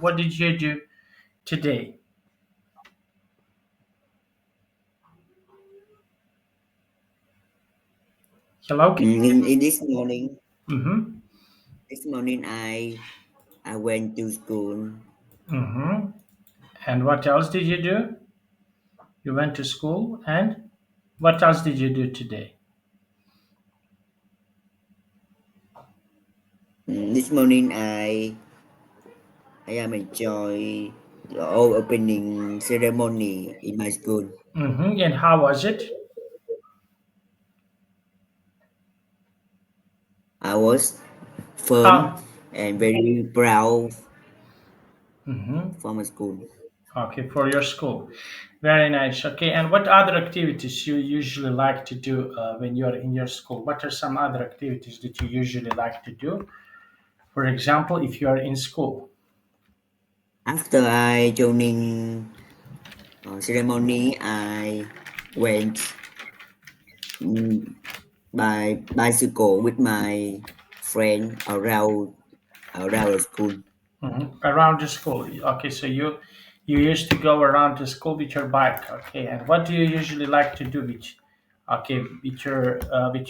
What did you do today? Hello. In Mm-hmm. this morning I went to school. Mm-hmm. And what else did you do? You went to school, and what else did you do today? This morning I am enjoy the all opening ceremony in my school. Mm-hmm. And how was it? I was fun How? and very proud Mm-hmm. for my school. Okay, for your school. Very nice. Okay, and what other activities you usually like to do when you're in your school? What are some other activities that you usually like to do? For example, if you are in school. After I joining ceremony, I went mm, by bicycle with my friend around the school. Around the school. Okay, so you used to go around the school with your bike. Okay, and what do you usually like to do with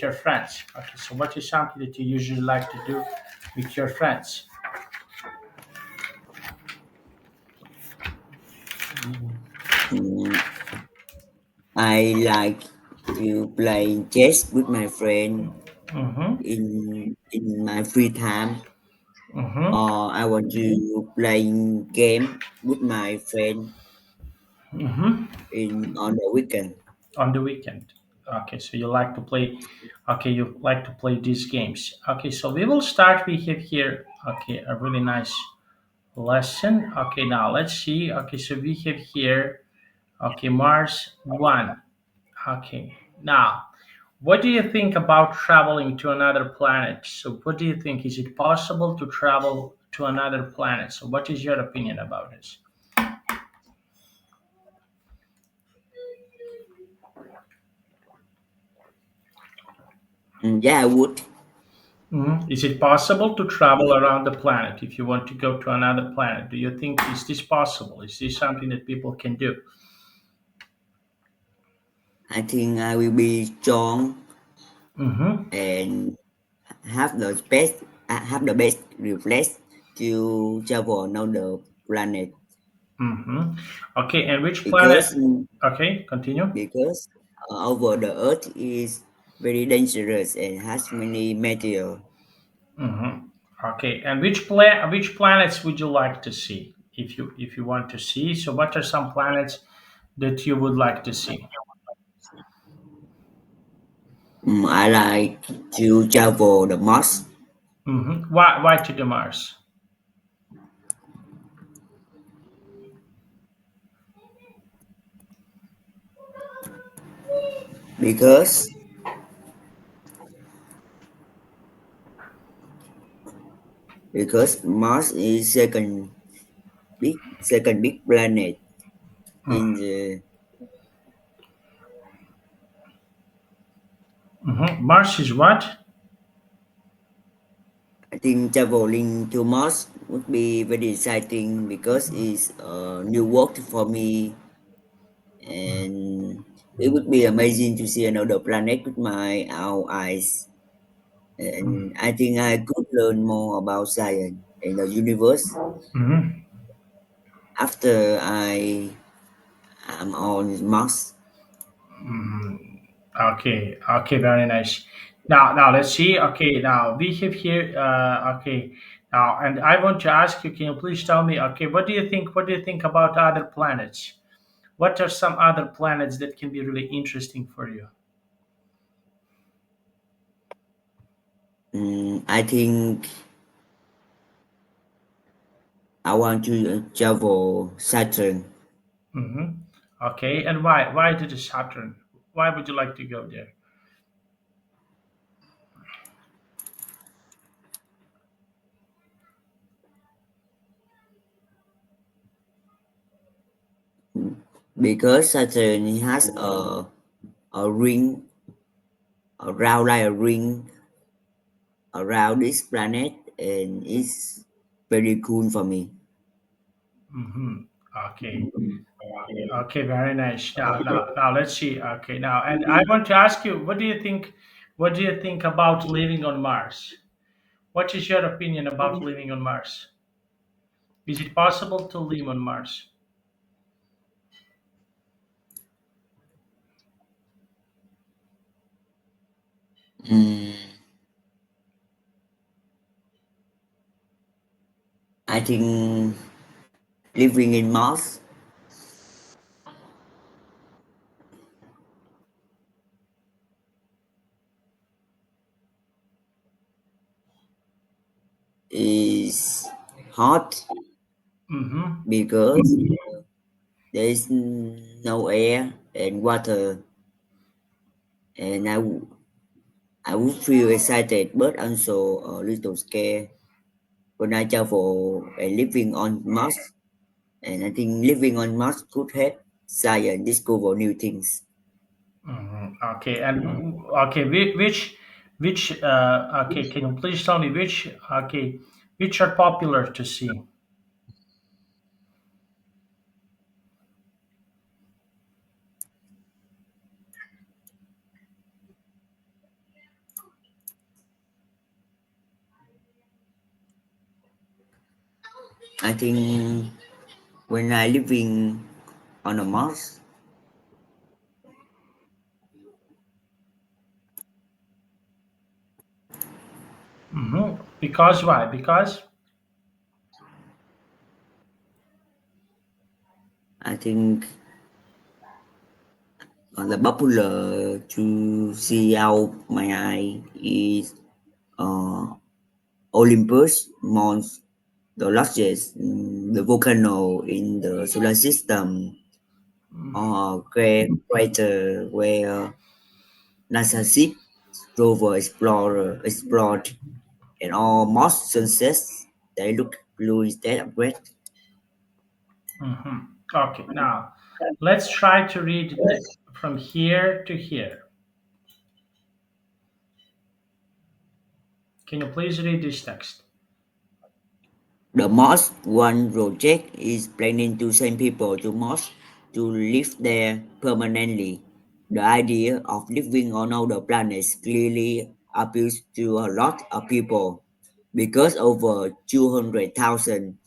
your friends? Okay, so what is something that you usually like to do with your friends? Mm, I like to play chess with my friend Mm-hmm. in my free time, Mm-hmm. or I want to playing game with my friend Mm-hmm. in on the weekend. On the weekend. Okay, so you like to play. Okay, you like to play these games. Okay, so we will start. We have here. Okay, a really nice lesson. Okay, now let's see. Okay, so we have here. Okay, Mars 1. Okay, now what do you think about traveling to another planet? So, what do you think? Is it possible to travel to another planet? So, what is your opinion about this? Yeah, I would. Is it possible to travel around the planet if you want to go to another planet? Do you think is this possible? Is this something that people can do? I think I will be strong Mm-hmm. and have the best reflex to travel another planet Mm-hmm. Okay, and which planet? because Okay, continue. because over the Earth is very dangerous and has many material. Mm-hmm. Okay, and which planets would you like to see if you want to see? So, what are some planets that you would like to see? I like to travel the Mars Why to the Mars? because Mars is second big planet in the. Mars is what? I think traveling to Mars would be very exciting because it's new work for me, and it would be amazing to see another planet with my own eyes. And I think I could learn more about science and the universe Mm-hmm. after I am on Mars. Okay, okay, very nice. Now let's see. Okay, now we have here. Okay, now and I want to ask you. Can you please tell me? Okay, what do you think? What do you think about other planets? What are some other planets that can be really interesting for you? I think I want to travel Saturn Mm-hmm. Okay, and why? Why to the Saturn? Why would you like to go there? because Saturn has a ring around like a ring around this planet and it's very cool for me. Mm-hmm. Okay. Okay. Very nice. Now, let's see. Okay. Now, and I want to ask you, what do you think? What do you think about living on Mars? What is your opinion about living on Mars? Is it possible to live on Mars? Mm, I think living in Mars is hot Mm-hmm. because there is no air and water, and I would feel excited but also a little scared when I travel and living on Mars. And I think living on Mars could help science discover new things. Mhm. Okay, and okay, which okay, can you please tell me which are popular to see? I think when I living on a Mars, Because why? Because I think the popular to see out my eye is uh, Olympus Mons, the largest the volcano in the solar system, or crater where NASA ship rover explored, and all most sunsets they look blue instead of red. okay, now let's try to read from here to here. Can you please read this text? The Mars One project is planning to send people to Mars to live there permanently. The idea of living on other planets clearly appeals to a lot of people because over 200,000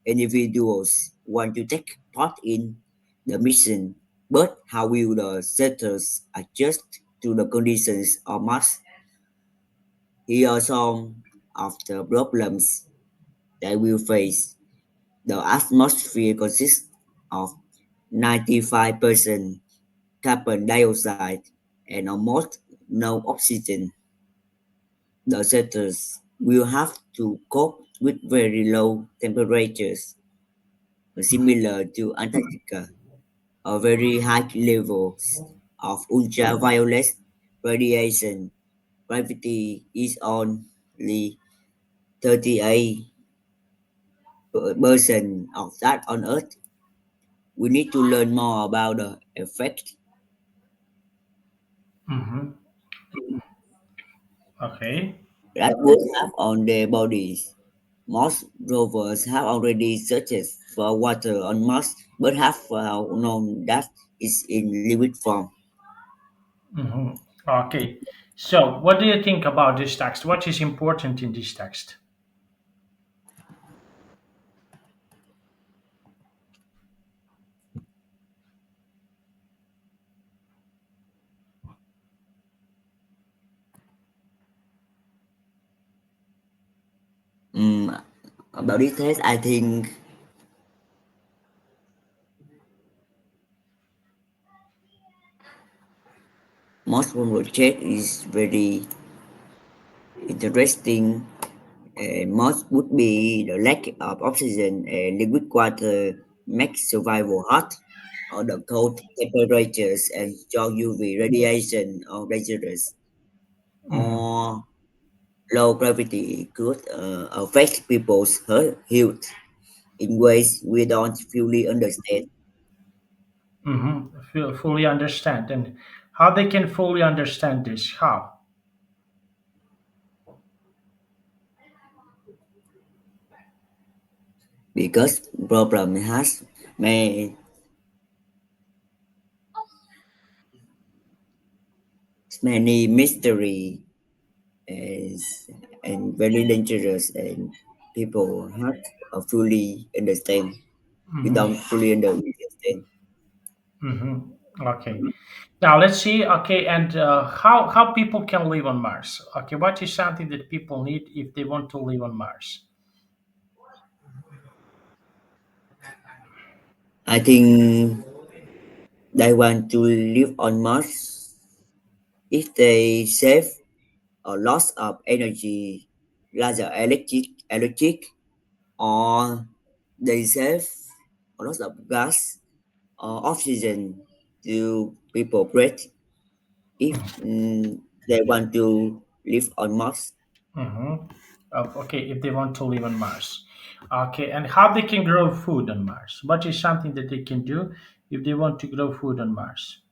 individuals want to take part in the mission. But how will the settlers adjust to the conditions of Mars? Here are some of the problems they will face. The atmosphere consists of 95% carbon dioxide and almost no oxygen. The settlers will have to cope with very low temperatures, similar to Antarctica, or very high levels of ultraviolet radiation. Gravity is only 38% of that on Earth. We need to learn more about the effect Mm-hmm. Okay. that would have on their bodies. Most rovers have already searched for water on Mars, but have known that it's in liquid form. Mm-hmm. Okay. So, what do you think about this text? What is important in this text? Mm, about this test, I think most one project is very interesting. Most would be the lack of oxygen and liquid water makes survival hard, or the cold temperatures and strong UV radiation are dangerous, Mm-hmm. or low gravity could affect people's health in ways we don't fully understand. Mm-hmm. Fully understand. And how they can fully understand this? How? because problem has many, many mystery is and very dangerous and people have fully understand. We Mm-hmm. don't fully understand. Mm-hmm. Okay. Now let's see. Okay, and how people can live on Mars? Okay, what is something that people need if they want to live on Mars? I think they want to live on Mars if they save a loss of energy, rather electric, or they save a lot of gas or oxygen to people breathe if they want to live on Mars. Mm-hmm. Okay, if they want to live on Mars. Okay, and how they can grow food on Mars? What is something that they can do if they want to grow food on Mars?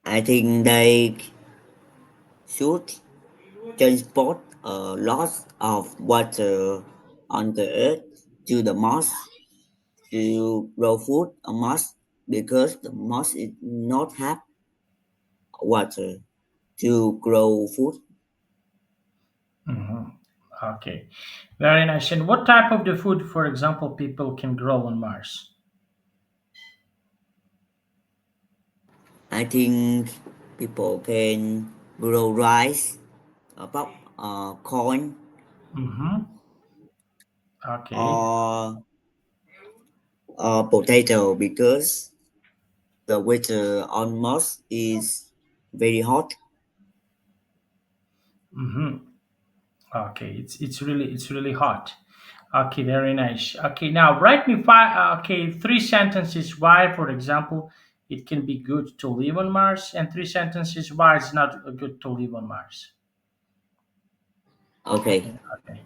I think they should transport a lot of water on the earth to the Mars to grow food on Mars because the Mars is not have water to grow food. Mm-hmm. Okay, very nice. And what type of the food, for example, people can grow on Mars? I think people can grow rice, corn, Mm-hmm. Okay. or potato because the weather on Mars is very hot. Mm-hmm. Okay, it's really hot. Okay, very nice. Okay, now write me five. Okay, three sentences why, for example, it can be good to live on Mars, and three sentences why it's not good to live on Mars. Okay, Okay, okay.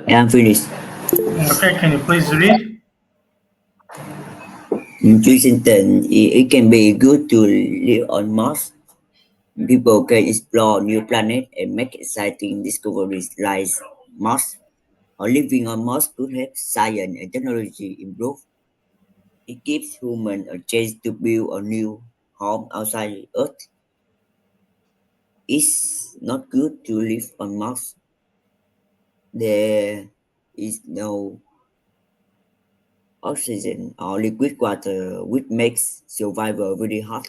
I'm finished. Okay, can you please read? Washington, it can be good to live on Mars. People can explore new planets and make exciting discoveries like Mars. Or living on Mars could help science and technology improve. It gives humans a chance to build a new home outside Earth. It's not good to live on Mars. There is no oxygen or liquid water, which makes survival very hard.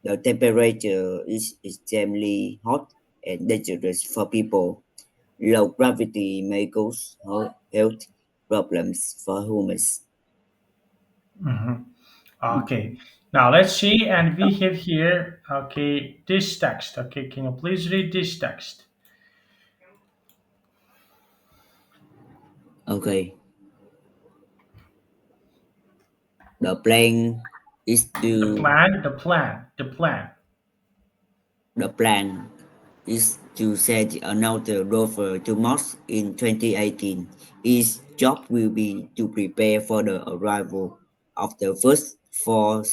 The temperature is extremely hot and dangerous for people. Low gravity may cause health problems for humans. Mhm. Okay, now let's see, and we have here, okay, this text. Okay, can you please read this text? Okay, the plan is The to plan, the plan, the plan. the plan is to send another rover to Mars in 2018. His job will be to prepare for the arrival of the first four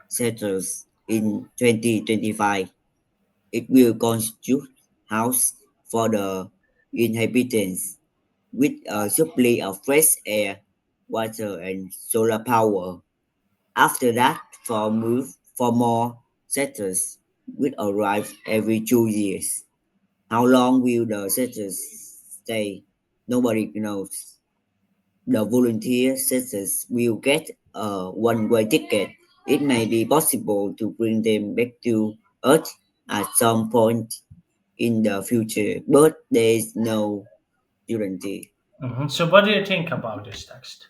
settlers in 2025. It will constitute house for the inhabitants with a supply of fresh air, water, and solar power. After that, for more settlers will arrive every 2 years. How long will the settlers stay? Nobody knows. The volunteer settlers will get a one-way ticket. It may be possible to bring them back to Earth at some point in the future, but there is no guarantee. So, what do you think about this text?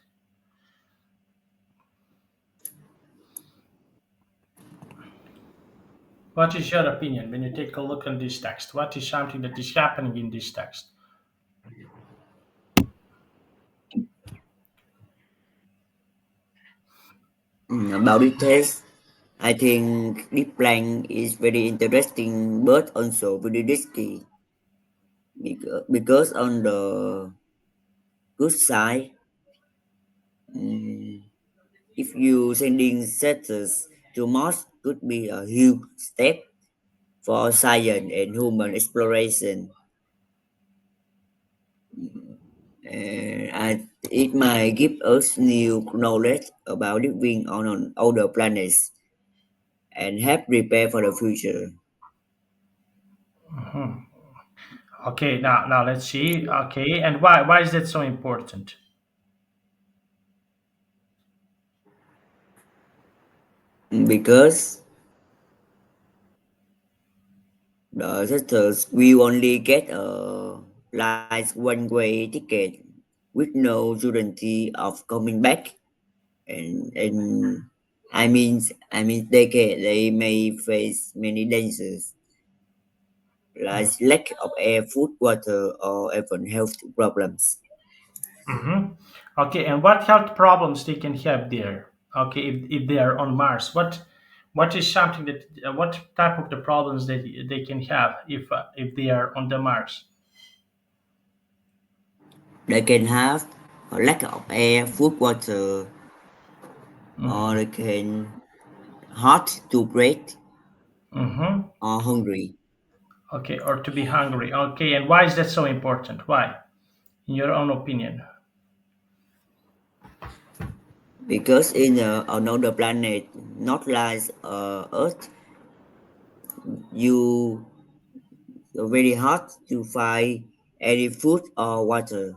What is your opinion when you take a look on this text? What is something that is happening in this text? About the test, I think deep plan is very interesting, but also very risky because on the good side, mm, if you sending settlers to Mars could be a huge step for science and human exploration. And it might give us new knowledge about living on other planets and help prepare for the future. Okay, now let's see. Okay, and why is that so important? Because the settlers will only get a like one-way ticket with no guarantee of coming back, and I mean they may face many dangers like lack of air, food, water, or even health problems. Mm-hmm. Okay, and what health problems they can have there? Okay, if they are on Mars, what is something that what type of the problems that they can have if they are on the Mars? They can have a lack of air, food, water, or Mm-hmm. they can hard to breathe Mm-hmm. or hungry. Okay, or to be hungry. Okay, and why is that so important? Why, in your own opinion? Because in another planet, not like Earth, you very hard to find any food or water.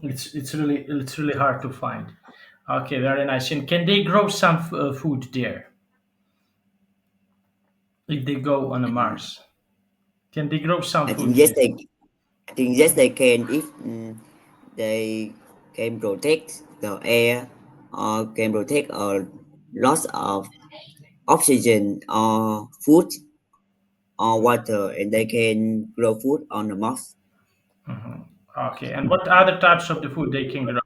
It's really hard to find. Okay, very nice. And can they grow some food there if they go on a Mars? Can they grow some I think food yes, there? they can if they can protect the air or can protect a loss of oxygen or food or water, and they can grow food on the Mars. Okay, and what other types of the food they can grow?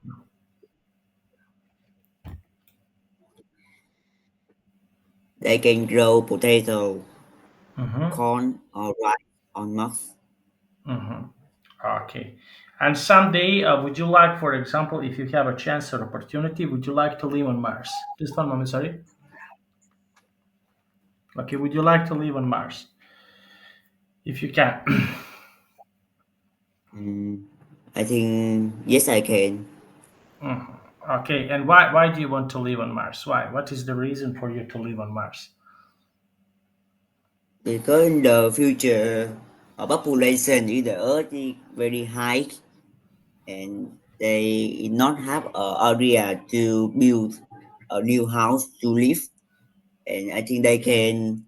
They can grow potato, Mm-hmm. corn, or rice on Mars. Mm-hmm. Okay. And someday, would you like, for example, if you have a chance or opportunity, would you like to live on Mars? Just one moment, sorry. Okay, would you like to live on Mars if you can? Mm, I think yes, I can. Mhm. Okay, and why do you want to live on Mars? Why? What is the reason for you to live on Mars? Because in the future, population in the Earth is very high, and they not have a area to build a new house to live, and I think they can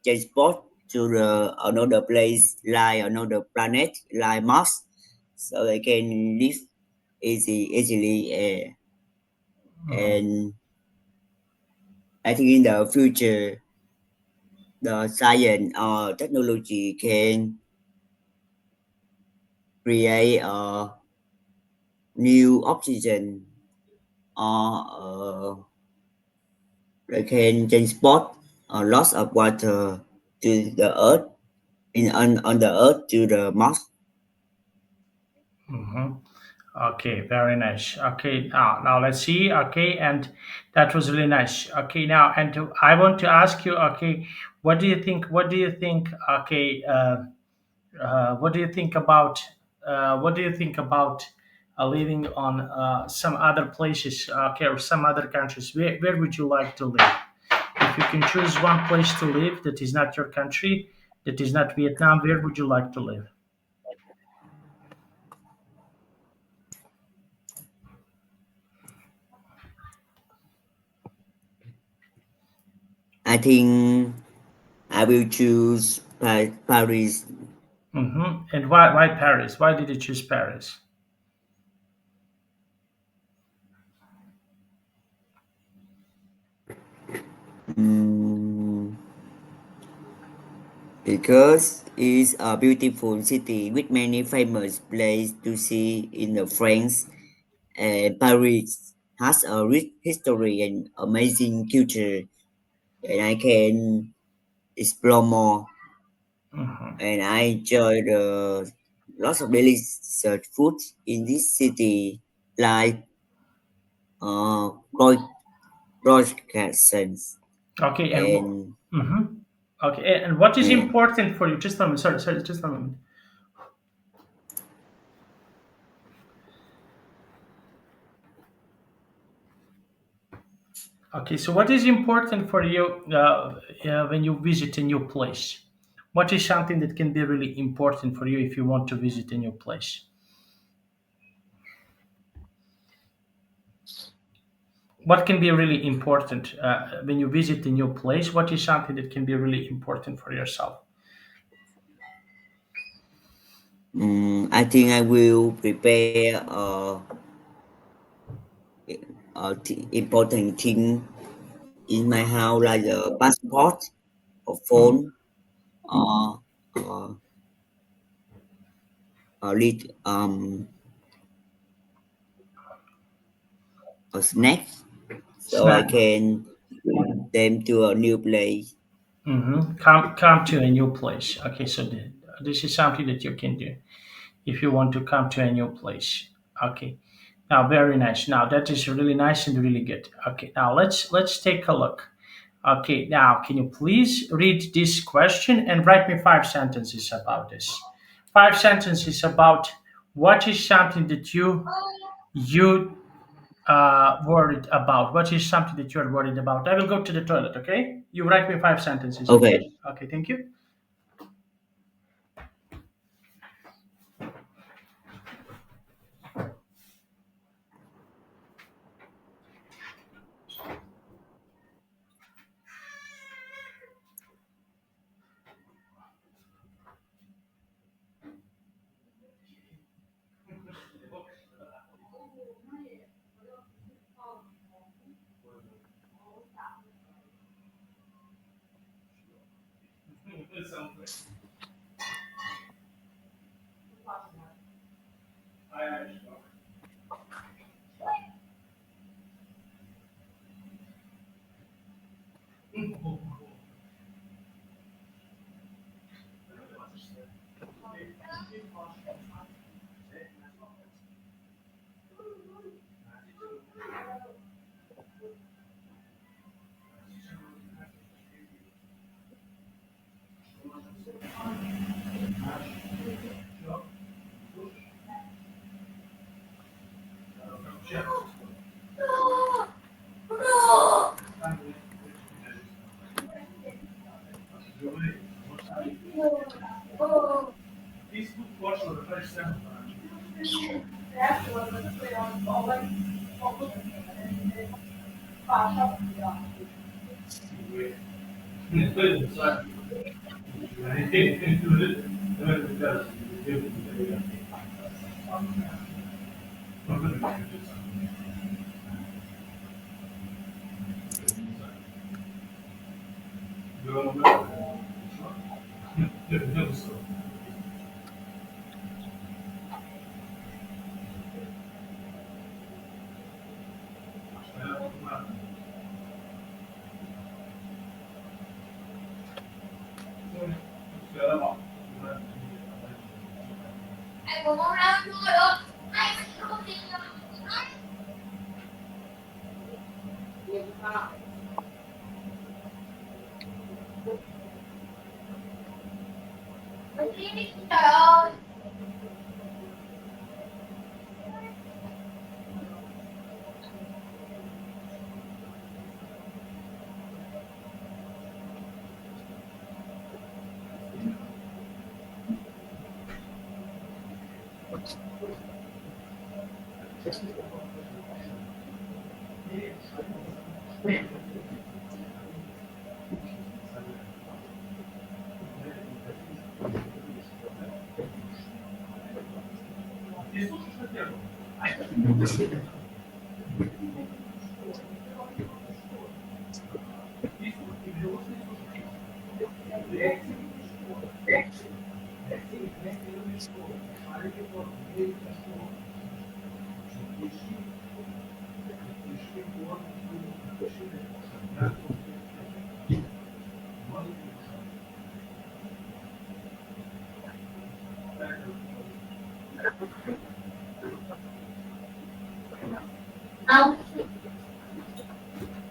transport to the another place like another planet like Mars, so they can live easily. Mhm. And I think in the future, the science or technology can create a new oxygen or they can transport a lot of water to the earth on the earth to the Mars. Mhm. Okay, very nice. Okay, now let's see. Okay, and that was really nice. Okay, now and I want to ask you. Okay, what do you think? What do you think? Okay, what do you think about? What do you think about living on some other places? Okay, or some other countries? Where would you like to live? If you can choose one place to live that is not your country, that is not Vietnam, where would you like to live? I think I will choose Paris. And why Paris? Why did you choose Paris? Mm, because it's a beautiful city with many famous places to see in the France. And Paris has a rich history and amazing culture, and I can explore more. Mhm. And I enjoy the lots of delicious foods in this city, like croissants Okay, and and okay, and what is uh, important for you? Just a moment. Sorry, just a moment. Okay, so what is important for you when you visit a new place? What is something that can be really important for you if you want to visit a new place? What can be really important when you visit a new place? What is something that can be really important for yourself? I think I will prepare important thing in my house like the passport or Mhm. phone or uh, lead, a snack so I Snack. can them to a new place. Come to a new place. Okay, so this is something that you can do if you want to come to a new place. Okay, now very nice. Now that is really nice and really good. Okay, now let's take a look. Okay, now can you please read this question and write me 5 sentences about this? 5 sentences about what is something that you worried about. What is something that you are worried about? I will go to the toilet. Okay, you write me 5 sentences. Okay. Okay. Okay, thank you.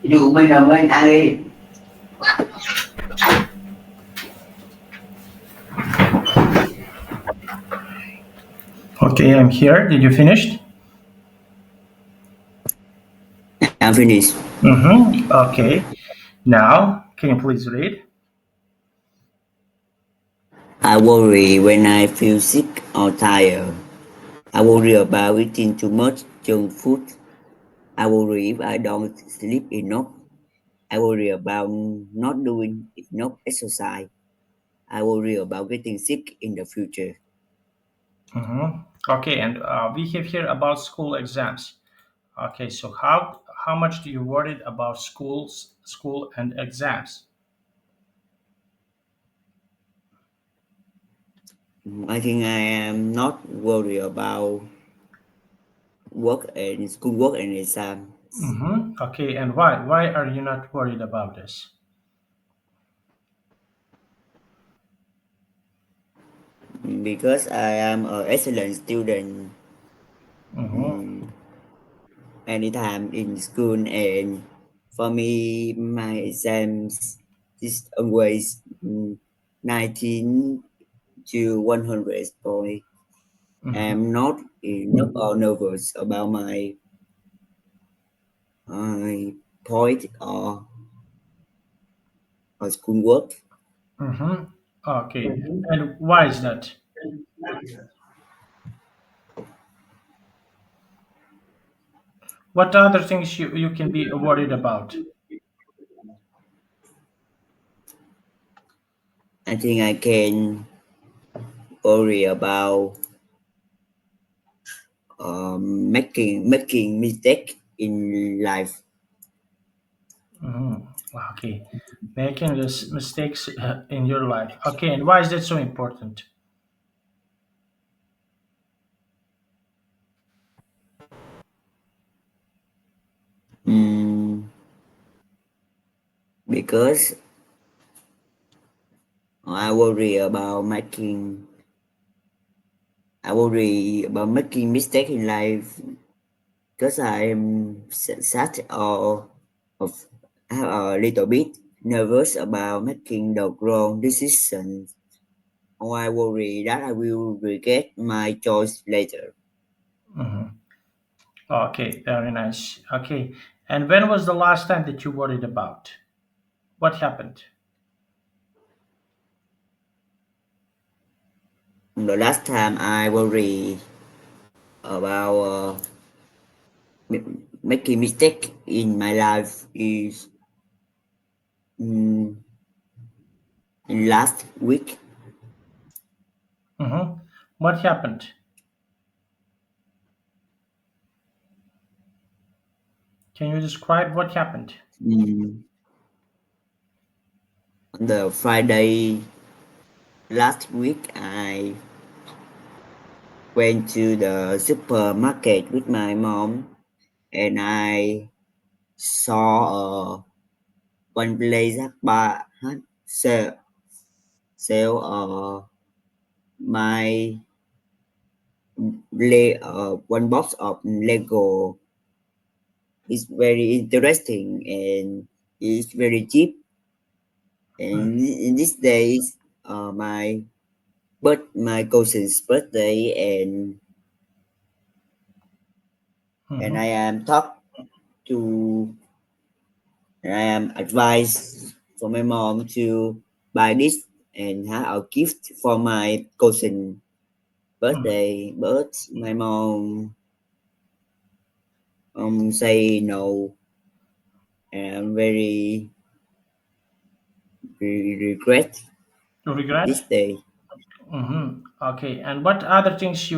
Dù bây giờ mới ăn đi. Okay, I'm here. Did you finish? I'm finished. Mm-hmm. Okay. Now, can you please read? I worry when I feel sick or tired. I worry about eating too much junk food. I worry if I don't sleep enough. I worry about not doing enough exercise. I worry about getting sick in the future. Mm-hmm. Okay, and we have here about school exams. Okay, so how much do you worried about school and exams? I think I am not worried about work and schoolwork and exam Mm-hmm. Okay, and why? Why are you not worried about this? because I am an excellent student Mm-hmm. mm, anytime in school, and for me my exams is always 19 to 100 point. Mm-hmm. I'm not enough or nervous about my point or schoolwork. Mm-hmm. Okay, and why is that? What other things you can be worried about? I think I can worry about making mistake in life. Mhm. Okay, making this mistakes in your life. Okay, and why is that so important? Mm, because I worry about making mistake in life because I am sad or have a little bit nervous about making the wrong decisions. Or I worry that I will regret my choice later. Mhm. Okay, very nice. Okay, and when was the last time that you worried about? What happened? The last time I worry about making mistake in my life is mm, last week. Mm-hmm. What happened? Can you describe what happened? Mm, on the Friday last week, I went to the supermarket with my mom, and I saw one place bar sell my one box of Lego is very interesting and it's very cheap. And in these days, my cousin's birthday, and Mm-hmm. to I am advised for my mom to buy this and have a gift for my cousin birthday, but my mom say no, and I'm very regret this Regret? day. Mm-hmm. Okay. And what other things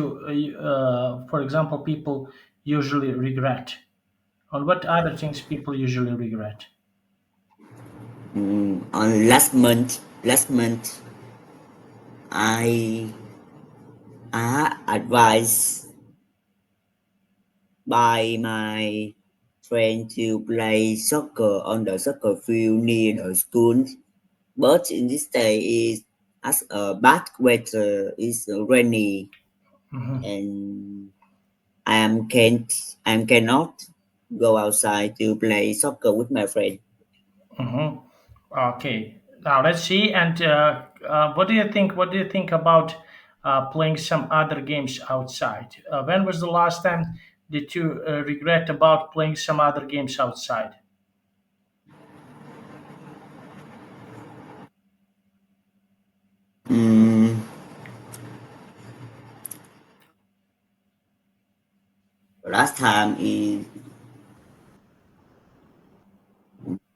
for example, people usually regret? On what other things people usually regret? On last month, I I advised by my friend to play soccer on the soccer field near the school. But in this day is as a bad weather is rainy, Mm-hmm. and I am can't I cannot go outside to play soccer with my friend. Mm-hmm. Okay. Now let's see. And what do you think? What do you think about playing some other games outside? When was the last time did you regret about playing some other games outside? Mm, last time is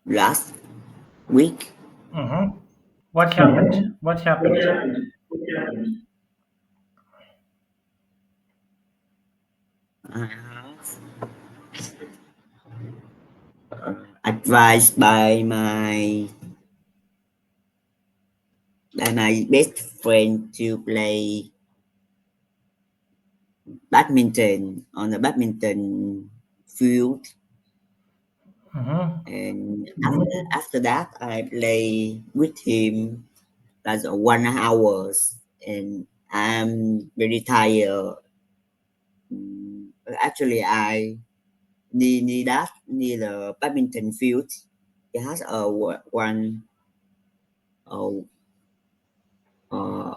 last week. Mm-hmm. What happened? What happened? I have advised by my best friend to play badminton on the badminton field, Mm-hmm. and after that I play with him like 1 hours, and I'm very tired. Actually, I near that near the badminton field. It has one uh, uh,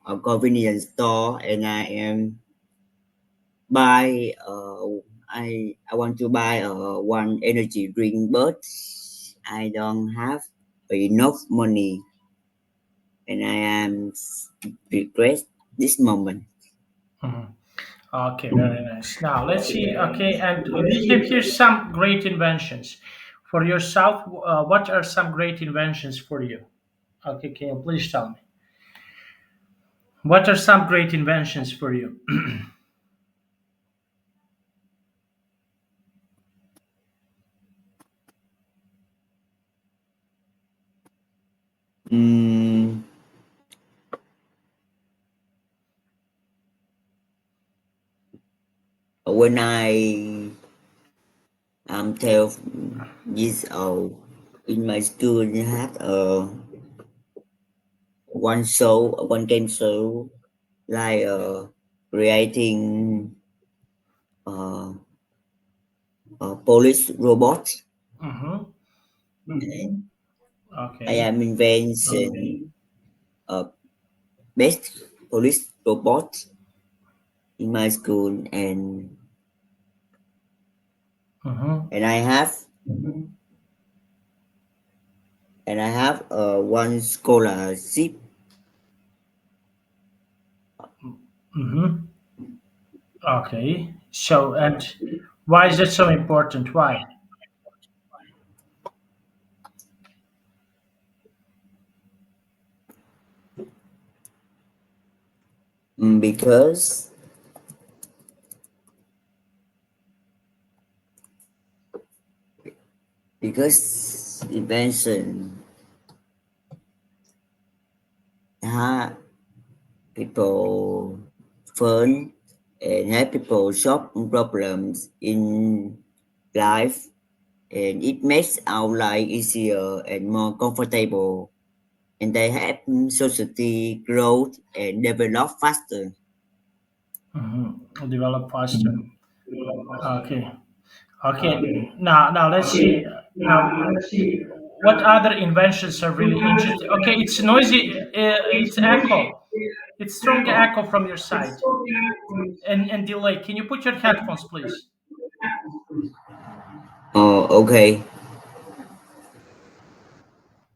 a convenience store, and buy I want to buy one energy drink, but I don't have enough money, and I am regret this moment. Mm-hmm. Okay, very nice. Now let's see. Okay, and we have here some great inventions for yourself. What are some great inventions for you? Okay, can you please tell me what are some great inventions for you? Mm, when I am 12 years old, in my school, we had one game show like creating uh, police robots. Mm-hmm. I Okay. am inventing a best police robot in my school, Mm-hmm. and I have one scholarship Mm-hmm. Okay. So, and why is that so important? Why? Because invention ha people fun and help people solve problems in life, and it makes our life easier and more comfortable, and they help society grow and develop faster. Mm-hmm. Develop faster. Okay. Okay. Now let's see. Now, what other inventions are really interesting? Okay, it's noisy. It's echo. It's strong echo from your side and delay. Can you put your headphones, please? Oh, okay.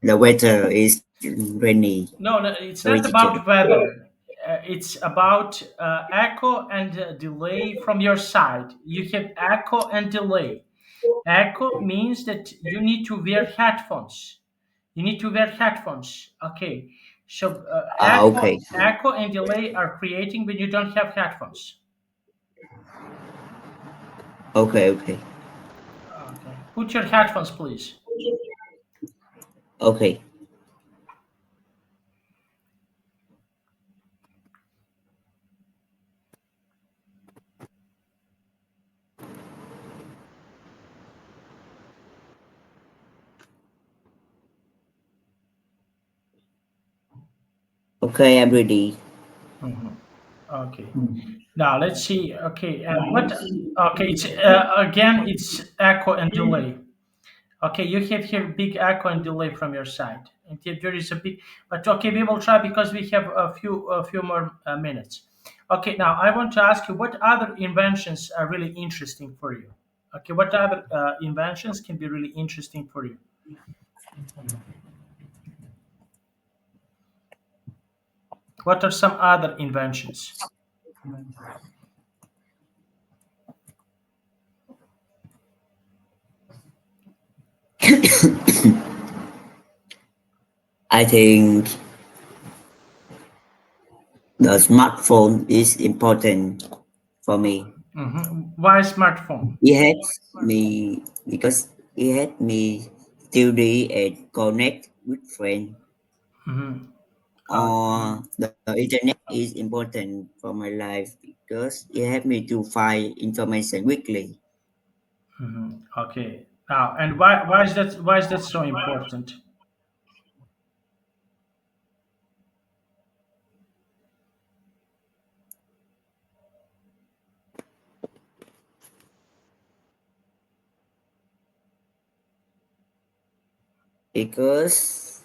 The weather is rainy, No, no, it's sorry not teacher. about weather. It's about echo and delay from your side. You have echo and delay. Echo means that you need to wear headphones. You need to wear headphones. Okay. So Okay, echo and delay are creating when you don't have headphones. okay, Okay. Put your headphones, please. okay, okay, I'm ready. Mhm. Okay. Now let's see. Okay. And what? Okay. It's again. It's echo and delay. Okay. You have here big echo and delay from your side. And there is a big. But okay, we will try because we have a few more minutes. Okay. Now I want to ask you what other inventions are really interesting for you. Okay. What other inventions can be really interesting for you? What are some other inventions? I think the smartphone is important for me. Why smartphone? It helps me because it helps me study and connect with friends. Hmm. Or the internet is important for my life because it helps me to find information quickly. Okay. Now, and why is that so important? Because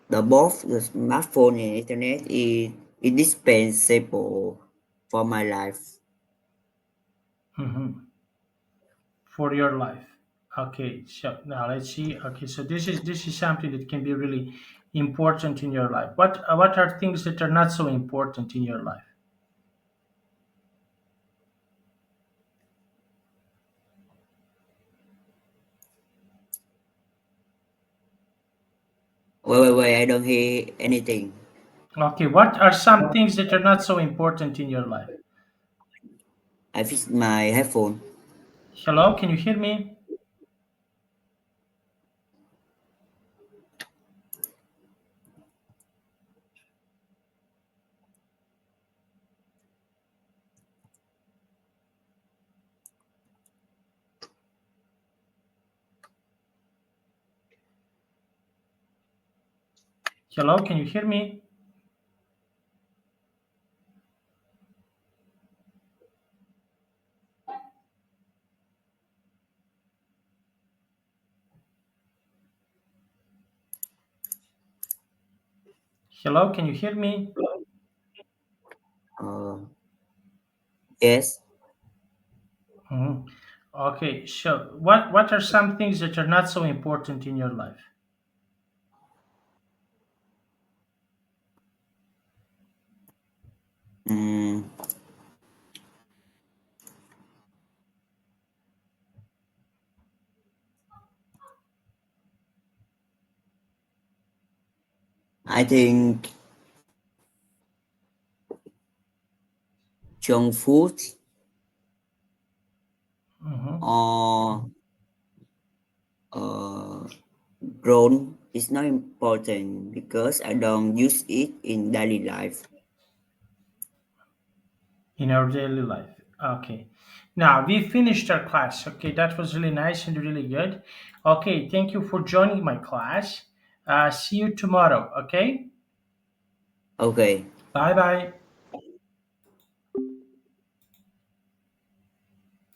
the both the smartphone and internet is indispensable for my life. Hmm. For your life. Okay. So now let's see. Okay. So this is something that can be really important in your life. What are things that are not so important in your life? Wait, I don't hear anything. Okay. What are some things that are not so important in your life? I fix my headphone. Hello. Can you hear me? Hello. Can you hear me? Hello. Can you hear me? Uh, yes, Mhm. Okay. So what are some things that are not so important in your life? I think junk food Hmm. or uh, drone is not important because I don't use it in daily life. In our daily life. Okay. Now we finished our class. Okay, that was really nice and really good. Okay, thank you for joining my class. See you tomorrow. Okay. Okay. Bye bye.